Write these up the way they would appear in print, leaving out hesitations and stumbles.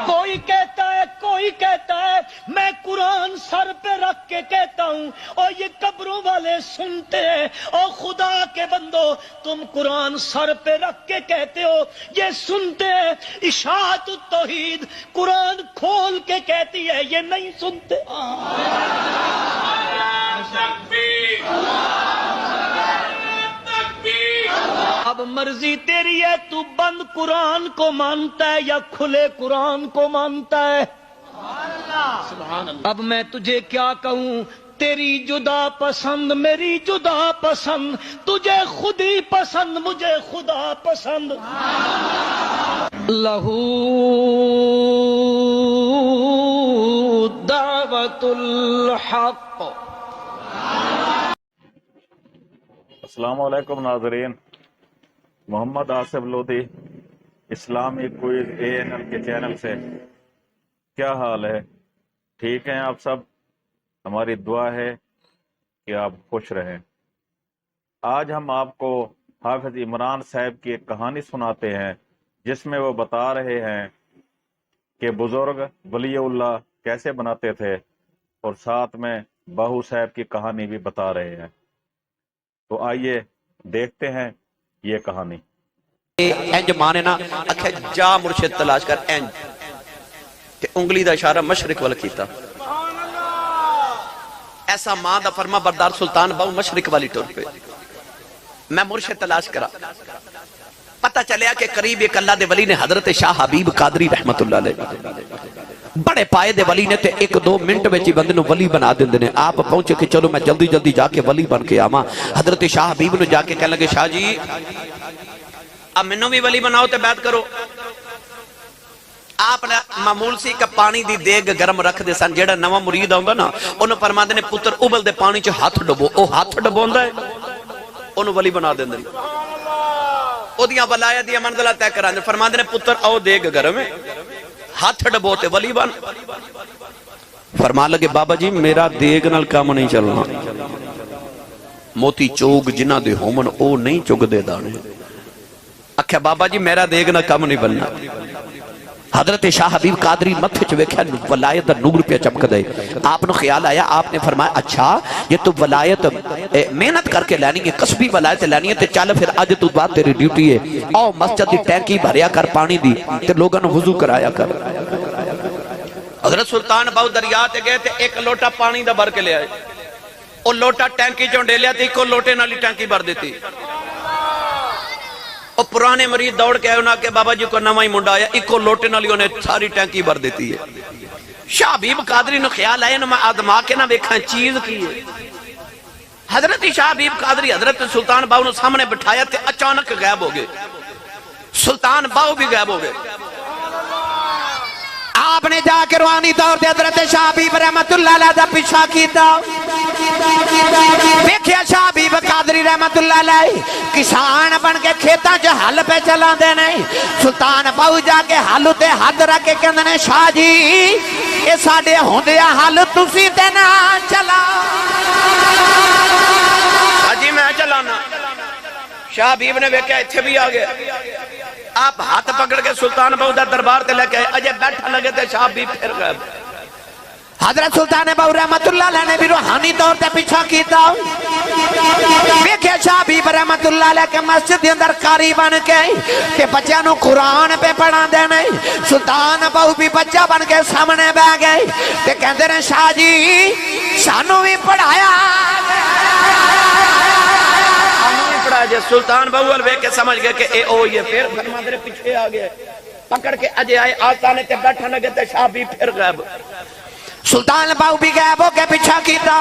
کوئی کہتا ہے میں قرآن سر پہ رکھ کے کہتا ہوں اور یہ قبروں والے سنتے ہیں. اور خدا کے بندو تم قرآن سر پہ رکھ کے کہتے ہو یہ سنتے ہیں. اشاعت التوحید قرآن کھول کے کہتی ہے یہ نہیں سنتے. اب مرضی تیری ہے تو بند قرآن کو مانتا ہے یا کھلے قرآن کو مانتا ہے. اب میں تجھے کیا کہوں، تیری جدا پسند میری جدا پسند، تجھے خود ہی پسند مجھے خدا پسند. لہو دعوت الحق. السلام علیکم ناظرین. محمد آصف لودھی اسلامی کوئز ANL کے چینل سے. کیا حال ہے؟ ٹھیک ہیں آپ سب؟ ہماری دعا ہے کہ آپ خوش رہیں. آج ہم آپ کو حافظ عمران صاحب کی ایک کہانی سناتے ہیں جس میں وہ بتا رہے ہیں کہ بزرگ ولی اللہ کیسے بناتے تھے اور ساتھ میں باہو صاحب کی کہانی بھی بتا رہے ہیں. تو آئیے دیکھتے ہیں یہ کہانی. انج مانے نا اکھے جا مرشد تلاش کر انج تے انگلی دا اشارہ مشرق وال کیتا. ایسا ماں دا فرما بردار سلطان باہو مشرق والی ٹر پہ. میں مرشد تلاش کرا، پتہ چلیا کہ قریب ایک اللہ دے ولی نے حضرت شاہ حبیب قادری رحمت اللہ علیہ بڑے پائے دے ولی نے تے 1-2 منٹ وچ ہی بندے نو ولی بنا دیندے نے. آپ پہنچے کہ چلو میں جلدی جلدی جا کے ولی بن کے آواں. حضرت شاہ حبیب نو جا کے کہنے لگے شاہ جی اب منو بھی ولی بناؤ تے بیعت کرو. آپ نے معمول سی کہ پانی دی دیگ گرم رکھ دے سن. جیڑا نواں مرید آندا نا انہوں فرماندے نے پتر ابل دے پانی چ ہاتھ ڈبو. او ہاتھ ڈبوندا ہے انہوں ولی بنا دیندے نے. او دیاں ولایت دی منزلہ طے کراندے. فرماندے نے پتر او دیگ گرم ہے ہاتھ ڈبو تے ولی بن. فرما لگے بابا جی میرا دیگ نال کام نہیں چلنا. موتی چوگ جنہ دے ہومن او نہیں چگ دے دانے. اکھے بابا جی میرا دیگ نہ کم نہیں بننا. حضرت شاہ حبیب قادری متھے چ ویکھیا ولایت دا نور پہ چمک دے. آپ نو خیال آیا، آپ نے فرمایا اچھا یہ تو ولایت محنت کر کے لینی ہے، کسبی ولایت لینی ہے تے چل پھر اج تو بعد تیری ڈیوٹی ہے او مسجد دی ٹینکی بھریا کر پانی دی تے لوگاں نو وضو کرایا کر. حضرت سلطان باہو دریا تے گئے تے ایک لوٹا پانی دا بھر کے لے آئے. او لوٹا ٹینکی چوں ڈیلیا تے ایک لوٹے نال ٹینکی بھر دیتی. اور پرانے مرید دوڑ کے آئے انہاں کہ بابا جی کو نواں ہی منڈا آیا ایکو لوٹے نالی انہیں ساری ٹینکی بھر دیتی ہے. شاہ حبیب قادری نو خیال آئے میں آدما کے نہ ویکھاں چیز کی ہے. حضرت شاہ حبیب قادری حضرت سلطان باہو نے سامنے بٹھایا تے اچانک غائب ہو گئے. سلطان باہو بھی غائب ہو گئے. آپ نے جا کے روحانی طور تے حضرت شاہ حبیب رحمت اللہ علیہ دا پیچھا کیتا. دیکھیا شاہ حبیب قادری رحمت اللہ علیہ کسان بن کے کھیتاں چ ہل پہ چلا دے نہیں. سلطان باہو جا کے ہل تے ہاتھ رکھ کے کہندے نے شاہ جی اے ساڈے ہوندیا ہل تسی تے نہ چلا. شاہ جی میں چلانا. شاہ حبیب نے ویکھیا ایتھے بھی آ گیا. آپ ہاتھ پکڑ کے سلطان باہو دا دربار تے لے کے آئے. اجے بیٹھا لگے تے شاہ حبیب پھر غائب. حضرت سلطان باہو رحمت اللہ علیہ نے بھی روحانی طور تے پیچھا کیتا. ویکھیا شاہ حبیب رحمت اللہ علیہ کے مسجد دے اندر قاری بن کے تے بچیاں نو قرآن پہ پڑھا دے نہیں. سلطان باہو بھی بچہ بن کے سامنے بیٹھ گئے تے کہندے نے شاہ جی سانو بھی پڑھایا. جے سلطان باہو ویکھ کے سمجھ گئے کہ اے او یہ پھر فرماندے نے پیچھے آ گئے. پکڑ کے اجے آئے آستانے تے بیٹھا لگے تے شاہ بھی پھر غائب. سلطان باہو بھی غائب ہو کے پیچھا کیتا.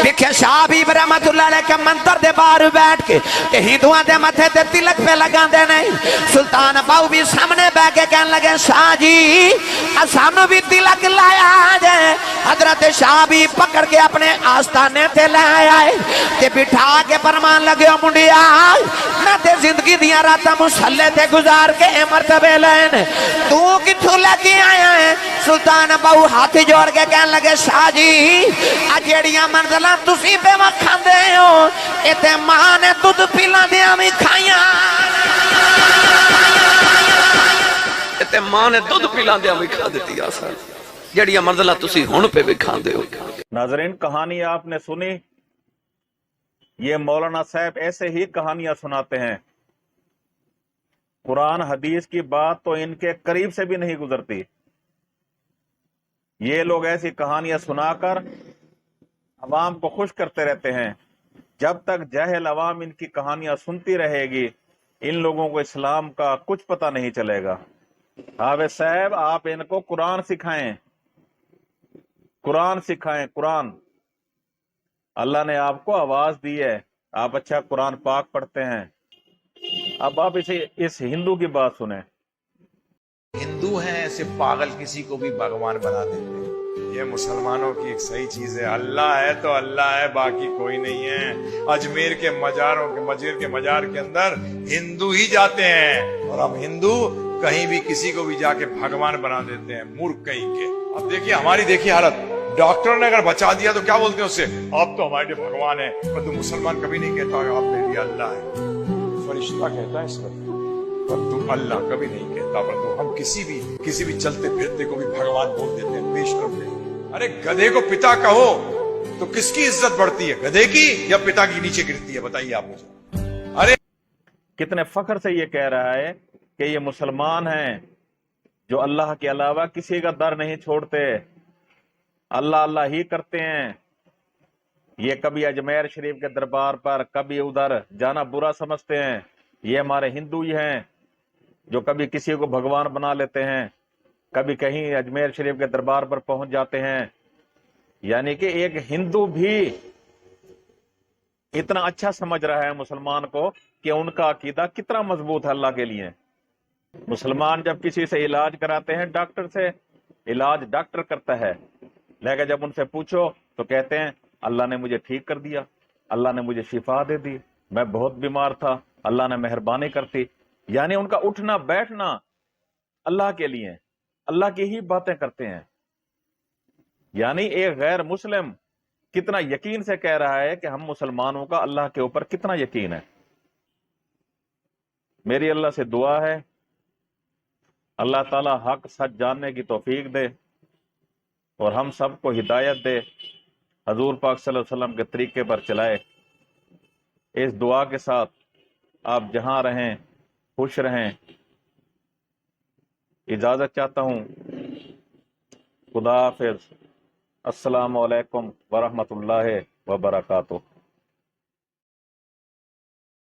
دیکھے شاہ حبیب رحمت اللہ علیہ کے منتر دے باہر بیٹھ کے کہ ہندوؤں دے متھے تے تلک پہ لگا دے نہیں. سلطان باہو بھی سامنے بیٹھ کے کہنے لگے شاہ جی اسانو بھی تلک لایا جائے. حضرت شاہ بھی پکڑ کے اپنے آستانے تے لے آئے تے بٹھا کے فرمان لگے منڈیا میں تے زندگی دیاں راتاں مسلے تے گزار کے اے مرتبے لین تو کتھوں لگی آیا ہے. سلطان باہو ہاتھ جوڑ کے کہنے لگے شاہ جی اجیڑیاں منزلہ تسی پہ وکھاں دے ہو اتے ماں نے دودھ پیلا دیا بھی کھائیاں. تے ماں نے دودھ پلاندیاں وکھا دتی آسان جڑیاں منزلہ تسی ہن پہ وکھاندے ہو۔ ناظرین کہانی آپ نے سنی، یہ مولانا صاحب ایسے ہی کہانیاں سناتے ہیں، قرآن حدیث کی بات تو ان کے قریب سے بھی نہیں گزرتی۔ یہ لوگ ایسی کہانیاں سنا کر عوام کو خوش کرتے رہتے ہیں۔ جب تک جاہل عوام ان کی کہانیاں سنتی رہے گی ان لوگوں کو اسلام کا کچھ پتہ نہیں چلے گا۔ حافظ صاحب آپ ان کو قرآن سکھائیں، قرآن سکھائیں، قرآن۔ اللہ نے آپ کو آواز دی ہے، آپ اچھا قرآن پاک پڑھتے ہیں۔ اب آپ اس ہندو کی بات سنیں۔ ہندو ہیں ایسے پاگل کسی کو بھی بھگوان بنا دیتے ہیں۔ یہ مسلمانوں کی ایک صحیح چیز ہے، اللہ ہے تو اللہ ہے، باقی کوئی نہیں ہے۔ اجمیر کے مزار کے اندر ہندو ہی جاتے ہیں، اور ہم ہندو کہیں بھی کسی کو بھی جا کے بھگوان بنا دیتے ہیں، مورخ کہیں کے۔ اب دیکھیے ہماری حالت، ڈاکٹر نے اگر بچا دیا تو کیا بولتے ہیں اس سے، آپ تو ہمارے لیے بھگوان ہیں، پر تو مسلمان کبھی نہیں کہتا آپ میرے لیے اللہ ہے۔ فرشتہ کہتا ہے اس وقت، پر تم اللہ کبھی نہیں کہتا، پر تو ہم کسی بھی چلتے پھرتے کو بھی بھگوان بول دیتے ہیں، پیش کرتے ہیں۔ ارے گدھے کو پتا کہو تو کس کی عزت بڑھتی ہے، گدھے کی یا پتا کی نیچے گرتی ہے؟ بتائیے آپ مجھے۔ ارے کتنے فخر سے یہ کہہ رہا ہے کہ یہ مسلمان ہیں جو اللہ کے علاوہ کسی کا در نہیں چھوڑتے، اللہ اللہ ہی کرتے ہیں۔ یہ کبھی اجمیر شریف کے دربار پر کبھی ادھر جانا برا سمجھتے ہیں۔ یہ ہمارے ہندو ہی ہیں جو کبھی کسی کو بھگوان بنا لیتے ہیں، کبھی کہیں اجمیر شریف کے دربار پر پہنچ جاتے ہیں۔ یعنی کہ ایک ہندو بھی اتنا اچھا سمجھ رہا ہے مسلمان کو کہ ان کا عقیدہ کتنا مضبوط ہے اللہ کے لیے۔ مسلمان جب کسی سے علاج کراتے ہیں ڈاکٹر سے، علاج ڈاکٹر کرتا ہے، لیکن جب ان سے پوچھو تو کہتے ہیں اللہ نے مجھے ٹھیک کر دیا، اللہ نے مجھے شفا دے دی، میں بہت بیمار تھا، اللہ نے مہربانی کرتی۔ یعنی ان کا اٹھنا بیٹھنا اللہ کے لیے، اللہ کی ہی باتیں کرتے ہیں۔ یعنی ایک غیر مسلم کتنا یقین سے کہہ رہا ہے کہ ہم مسلمانوں کا اللہ کے اوپر کتنا یقین ہے۔ میری اللہ سے دعا ہے اللہ تعالی حق سچ جاننے کی توفیق دے اور ہم سب کو ہدایت دے، حضور پاک صلی اللہ علیہ وسلم کے طریقے پر چلائے۔ اس دعا کے ساتھ آپ جہاں رہیں خوش رہیں، اجازت چاہتا ہوں، خدا حافظ، السلام علیکم ورحمۃ اللہ وبرکاتہ۔